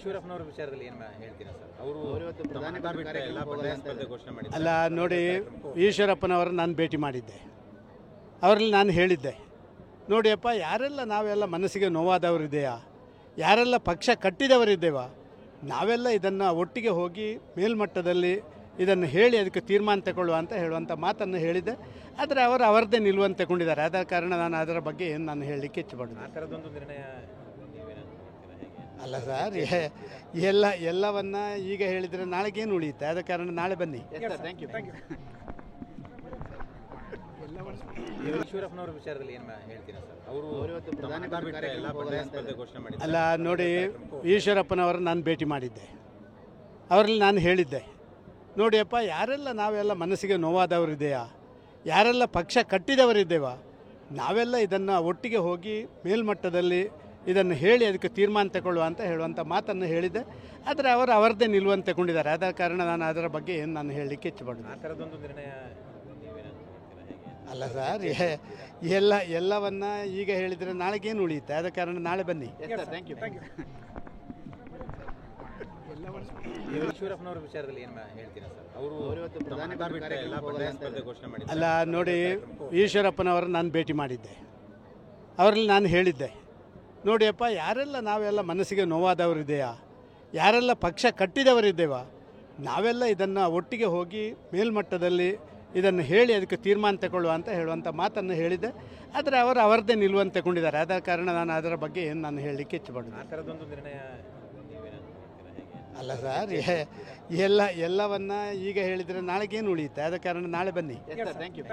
ಈಶ್ವರಪ್ಪನವರ ವಿಚಾರದಲ್ಲಿ ಏನು ಹೇಳ್ತೀರಾ ಸರ್? ಅಲ್ಲ ನೋಡಿ, ಈಶ್ವರಪ್ಪನವರು ನಾನು ಭೇಟಿ ಮಾಡಿದ್ದೆ. ಅವರಲ್ಲಿ ನಾನು ಹೇಳಿದ್ದೆ, ನೋಡಿಯಪ್ಪ, ಯಾರೆಲ್ಲ ನಾವೆಲ್ಲ ಮನಸ್ಸಿಗೆ ನೋವಾದವರಿದೆಯಾ, ಯಾರೆಲ್ಲ ಪಕ್ಷ ಕಟ್ಟಿದವರಿದ್ದೇವ, ನಾವೆಲ್ಲ ಇದನ್ನು ಒಟ್ಟಿಗೆ ಹೋಗಿ ಮೇಲ್ಮಟ್ಟದಲ್ಲಿ ಇದನ್ನು ಹೇಳಿ ಅದಕ್ಕೆ ತೀರ್ಮಾನ ತಗೊಳ್ಳುವ ಅಂತ ಹೇಳುವಂಥ ಮಾತನ್ನು ಹೇಳಿದ್ದೆ. ಆದರೆ ಅವರು ಅವರದ್ದೇ ನಿಲುವನ್ನು ತಗೊಂಡಿದ್ದಾರೆ. ಆದ ಕಾರಣ ನಾನು ಅದರ ಬಗ್ಗೆ ಏನು ನಾನು ಹೇಳಲಿಕ್ಕೆ ಇಚ್ಛೆಪಡೋದು. ಆ ಥರದೊಂದು ನಿರ್ಣಯ ಅಲ್ಲ ಸರ್, ಎಲ್ಲವನ್ನ ಈಗ ಹೇಳಿದರೆ ನಾಳೆಗೇನು ಉಳಿಯುತ್ತೆ? ಆದ ಕಾರಣ ನಾಳೆ ಬನ್ನಿ. Thank you. ಈಶ್ವರಪ್ಪನವರ ವಿಚಾರದಲ್ಲಿ ಏನು ಹೇಳ್ತೀರಾ ಸರ್? ಅಲ್ಲ ನೋಡಿ, ಈಶ್ವರಪ್ಪನವರು ನಾನು ಭೇಟಿ ಮಾಡಿದ್ದೆ. ಅವರಲ್ಲಿ ನಾನು ಹೇಳಿದ್ದೆ, ನೋಡಿಯಪ್ಪ, ಯಾರೆಲ್ಲ ನಾವೆಲ್ಲ ಮನಸ್ಸಿಗೆ ನೋವಾದವರಿದೆಯಾ, ಯಾರೆಲ್ಲ ಪಕ್ಷ ಕಟ್ಟಿದವರಿದ್ದೇವ, ನಾವೆಲ್ಲ ಇದನ್ನು ಒಟ್ಟಿಗೆ ಹೋಗಿ ಮೇಲ್ಮಟ್ಟದಲ್ಲಿ ಇದನ್ನು ಹೇಳಿ ಅದಕ್ಕೆ ತೀರ್ಮಾನ ತಗೊಳ್ಳುವ ಅಂತ ಹೇಳುವಂಥ ಮಾತನ್ನು ಹೇಳಿದ್ದೆ. ಆದರೆ ಅವರು ಅವರದ್ದೇ ನಿಲುವನ್ನು ತಗೊಂಡಿದ್ದಾರೆ. ಆದ ಕಾರಣ ನಾನು ಅದರ ಬಗ್ಗೆ ಏನು ನಾನು ಹೇಳಲಿಕ್ಕೆ ಇಚ್ಛೆಪಡೋದು. ಆ ಥರದೊಂದು ನಿರ್ಣಯ ಅಲ್ಲ ಸರ್, ಎಲ್ಲವನ್ನ ಈಗ ಹೇಳಿದರೆ ನಾಳೆಗೇನು ಉಳಿಯುತ್ತೆ? ಆದ ಕಾರಣ ನಾಳೆ ಬನ್ನಿ. Thank you. ಈಶ್ವರಪ್ಪನವರ ವಿಚಾರದಲ್ಲಿ ಏನು ಹೇಳ್ತೀರಾ ಸರ್? ಅಲ್ಲ ನೋಡಿ, ಈಶ್ವರಪ್ಪನವರು ನಾನು ಭೇಟಿ ಮಾಡಿದ್ದೆ. ಅವರಲ್ಲಿ ನಾನು ಹೇಳಿದ್ದೆ, ನೋಡಿಯಪ್ಪ, ಯಾರೆಲ್ಲ ನಾವೆಲ್ಲ ಮನಸ್ಸಿಗೆ ನೋವಾದವರಿದೆಯಾ, ಯಾರೆಲ್ಲ ಪಕ್ಷ ಕಟ್ಟಿದವರಿದ್ದೇವ, ನಾವೆಲ್ಲ ಇದನ್ನು ಒಟ್ಟಿಗೆ ಹೋಗಿ ಮೇಲ್ಮಟ್ಟದಲ್ಲಿ ಇದನ್ನು ಹೇಳಿ ಅದಕ್ಕೆ ತೀರ್ಮಾನ ತಗೊಳ್ಳುವ ಅಂತ ಹೇಳುವಂಥ ಮಾತನ್ನು ಹೇಳಿದ್ದೆ. ಆದರೆ ಅವರು ಅವರದ್ದೇ ನಿಲುವನ್ನು ತಗೊಂಡಿದ್ದಾರೆ. ಆದ ಕಾರಣ ನಾನು ಅದರ ಬಗ್ಗೆ ಏನು ನಾನು ಹೇಳಲಿಕ್ಕೆ ಇಚ್ಛೆಪಡೋದು. ಆ ಥರದೊಂದು ನಿರ್ಣಯ ಅಲ್ಲ ಸರ್, ಎಲ್ಲವನ್ನ ಈಗ ಹೇಳಿದರೆ ನಾಳೆಗೇನು ಉಳಿಯುತ್ತೆ? ಆದ ಕಾರಣ ನಾಳೆ ಬನ್ನಿ. Thank you.